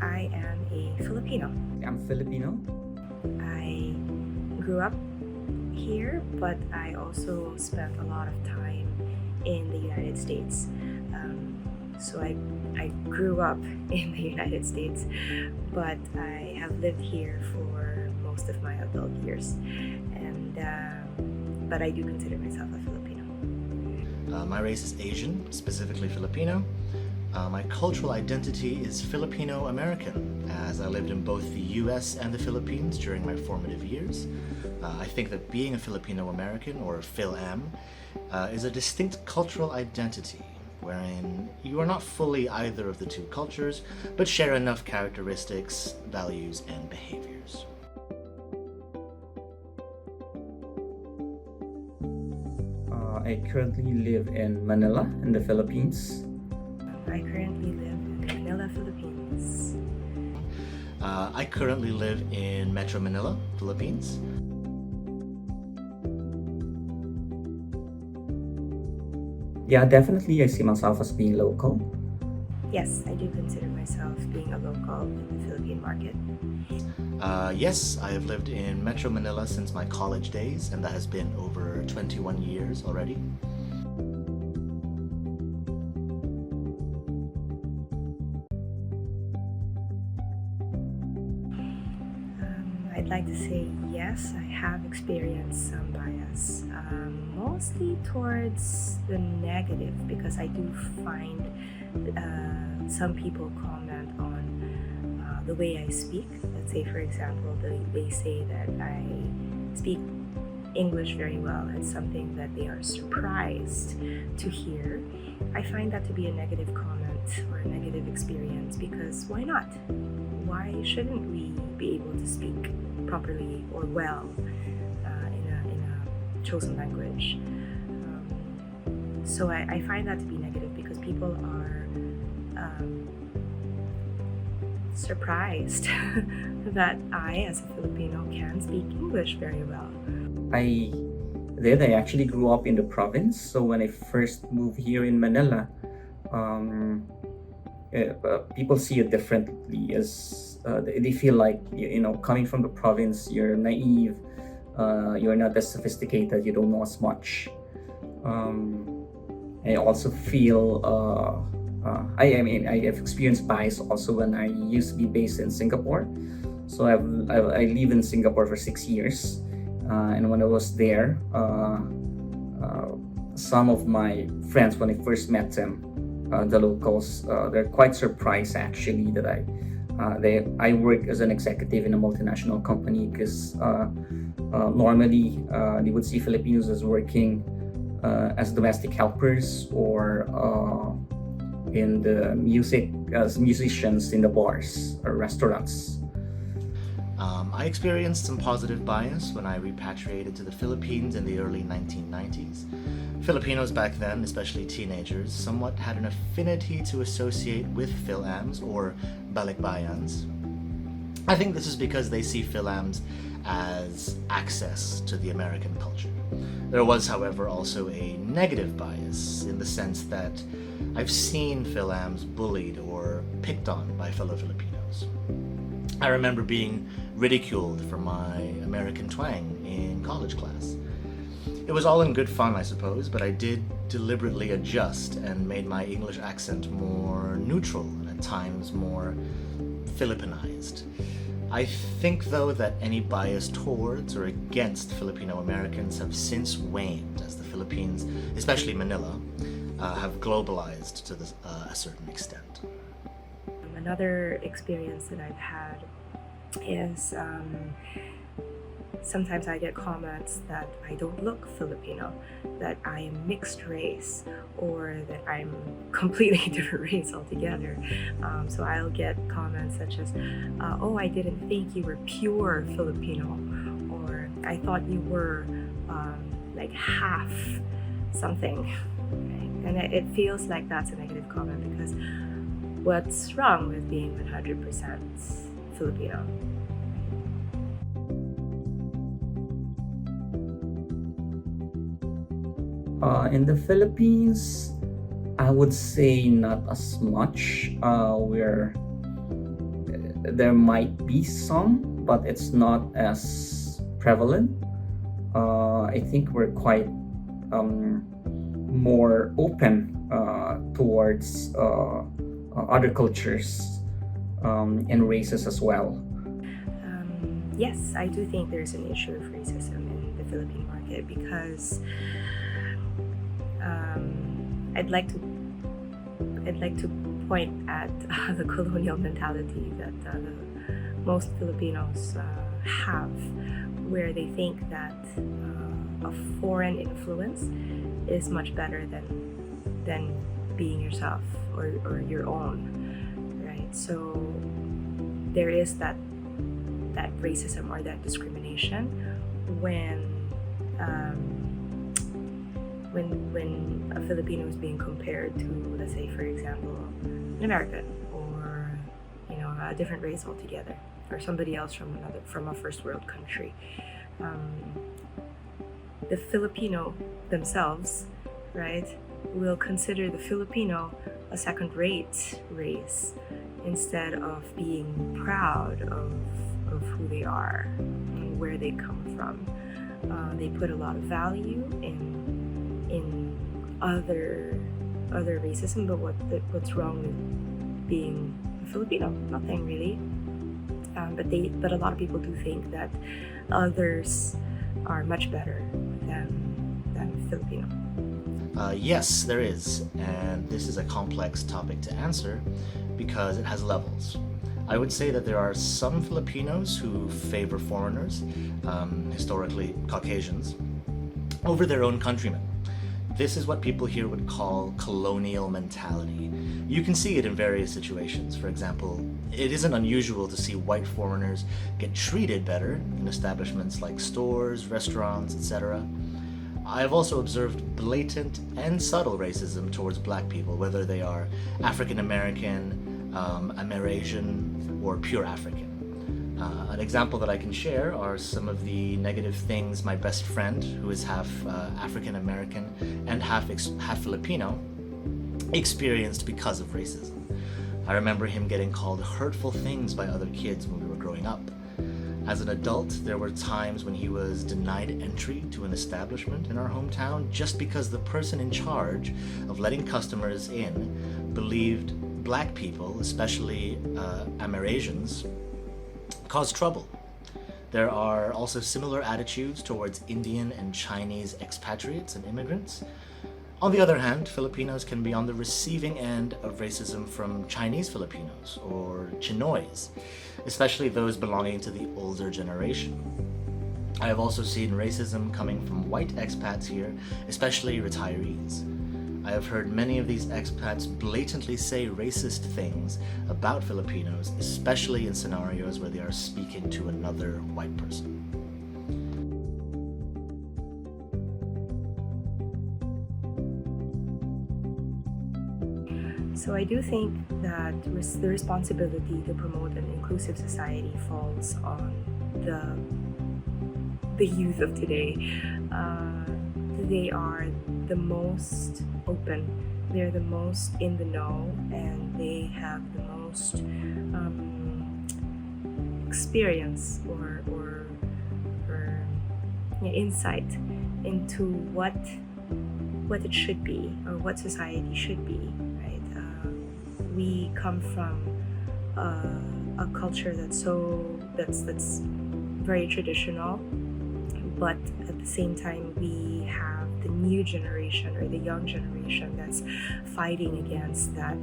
I am a Filipino. I'm Filipino. I grew up here, but I also spent a lot of time in the United States. So I grew up in the United States, but I have lived here for most of my adult years, and but I do consider myself a Filipino. My race is Asian, specifically Filipino. My cultural identity is Filipino-American, as I lived in both the US and the Philippines during my formative years. I think that being a Filipino-American, or Fil-Am, is a distinct cultural identity, wherein you are not fully either of the two cultures, but share enough characteristics, values, and behaviors. I currently live in Manila, in the Philippines. I currently live in Manila, Philippines. I currently live in Metro Manila, Philippines. Yeah, definitely I see myself as being local. Yes, I do consider myself being a local in the Philippine market. Yes, I have lived in Metro Manila since my college days, and that has been over 21 years already. I'd like to say yes, I have experienced some bias, mostly towards the negative, because I do find some people comment on the way I speak. Let's say, for example, they say that I speak English very well. It's something that they are surprised to hear. I find that to be a negative comment or a negative experience, because why not? Why shouldn't we be able to speak properly or well in a chosen language? So I find that to be negative, because people are surprised that I, as a Filipino, can speak English very well. I actually grew up in the province, so when I first moved here in Manila, people see it differently, as they feel like, coming from the province, you're naive, you're not as sophisticated, you don't know as much. I also feel I mean, I have experienced bias also when I used to be based in Singapore. So I live in Singapore for 6 years, and when I was there, some of my friends, when I first met them, the locals, they're quite surprised actually that I work as an executive in a multinational company, because normally they would see Filipinos as working as domestic helpers, or in the music as musicians in the bars or restaurants. I experienced some positive bias when I repatriated to the Philippines in the early 1990s. Filipinos back then, especially teenagers, somewhat had an affinity to associate with Fil-Ams, or Balikbayans. I think this is because they see Fil-Ams as access to the American culture. There was, however, also a negative bias, in the sense that I've seen Fil-Ams bullied or picked on by fellow Filipinos. I remember being ridiculed for my American twang in college class. It was all in good fun, I suppose, but I did deliberately adjust and made my English accent more neutral and at times more Filipinized. I think, though, that any bias towards or against Filipino Americans have since waned, as the Philippines, especially Manila, have globalized to a certain extent. Another experience that I've had is sometimes I get comments that I don't look Filipino, that I am mixed race, or that I'm completely different race altogether. So I'll get comments such as, oh, I didn't think you were pure Filipino, or I thought you were like half something. Right? And it feels like that's a negative comment, because what's wrong with being 100% Filipino? In the Philippines, I would say not as much. there might be some, but it's not as prevalent. I think we're quite more open towards other cultures and races as well. Yes, I do think there's an issue of racism in the Philippine market because I'd like to point at the colonial mentality that most Filipinos have, where they think that a foreign influence is much better than being yourself or your own, right? So there is that racism or that discrimination when a Filipino is being compared to, let's say, for example, an American or a different race altogether, or somebody else from a first world country. The Filipino themselves, right, will consider the Filipino a second-rate race instead of being proud of who they are and where they come from. They put a lot of value in other racism, but what's wrong with being a Filipino? Nothing really. But a lot of people do think that others are much better than Filipino. Yes, there is, and this is a complex topic to answer because it has levels. I would say that there are some Filipinos who favor foreigners, historically Caucasians, over their own countrymen. This is what people here would call colonial mentality. You can see it in various situations. For example, it isn't unusual to see white foreigners get treated better in establishments like stores, restaurants, etc. I have also observed blatant and subtle racism towards black people, whether they are African American, Amerasian, or pure African. An example that I can share are some of the negative things my best friend, who is half African American and half Filipino, experienced because of racism. I remember him getting called hurtful things by other kids when we were growing up. As an adult, there were times when he was denied entry to an establishment in our hometown just because the person in charge of letting customers in believed black people, especially Amerasians, caused trouble. There are also similar attitudes towards Indian and Chinese expatriates and immigrants. On the other hand, Filipinos can be on the receiving end of racism from Chinese Filipinos or Chinoys, especially those belonging to the older generation. I have also seen racism coming from white expats here, especially retirees. I have heard many of these expats blatantly say racist things about Filipinos, especially in scenarios where they are speaking to another white person. So I do think that the responsibility to promote an inclusive society falls on the youth of today. They are the most open, they're the most in the know, and they have the most experience or insight into what it should be or what society should be. Right? We come from a culture that's very traditional, but at the same time we have the new generation or the young generation that's fighting against that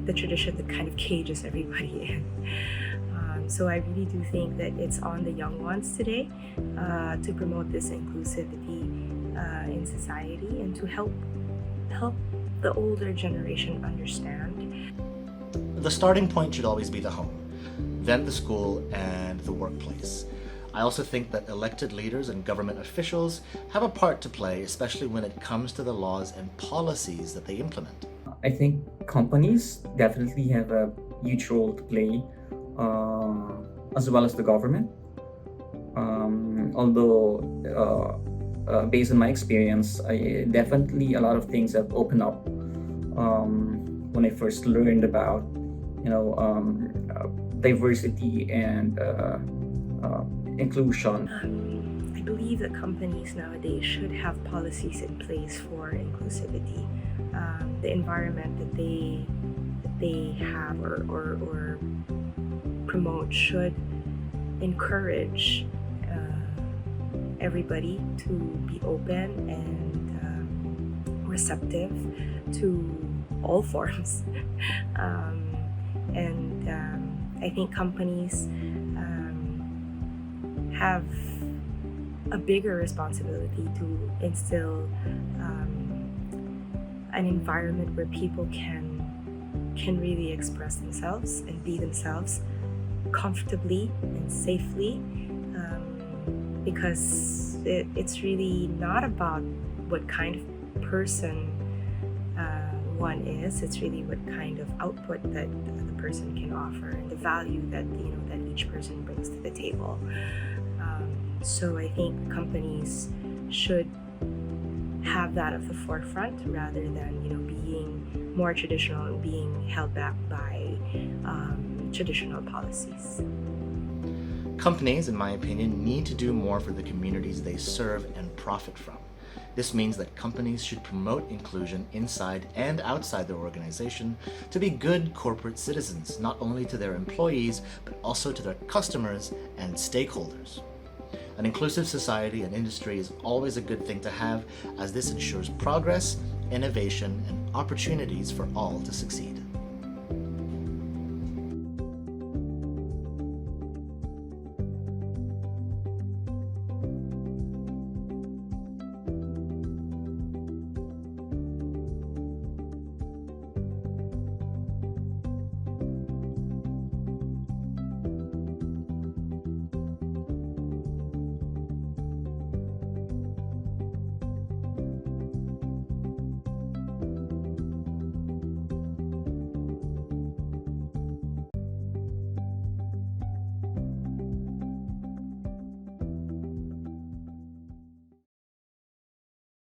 the tradition that kind of cages everybody in. So I really do think that it's on the young ones today to promote this inclusivity in society and to help the older generation understand. The starting point should always be the home, then the school and the workplace. I also think that elected leaders and government officials have a part to play, especially when it comes to the laws and policies that they implement. I think companies definitely have a huge role to play, as well as the government. Although, based on my experience, definitely a lot of things have opened up when I first learned about, diversity and inclusion? I believe that companies nowadays should have policies in place for inclusivity. The environment that they have or promote should encourage everybody to be open and receptive to all forms. I think companies have a bigger responsibility to instill an environment where people can really express themselves and be themselves comfortably and safely, because it's really not about what kind of person one is. It's really what kind of output that the person can offer and the value that that each person brings to the table. So I think companies should have that at the forefront rather than being more traditional and being held back by traditional policies. Companies, in my opinion, need to do more for the communities they serve and profit from. This means that companies should promote inclusion inside and outside their organization to be good corporate citizens, not only to their employees, but also to their customers and stakeholders. An inclusive society and industry is always a good thing to have, as this ensures progress, innovation, and opportunities for all to succeed.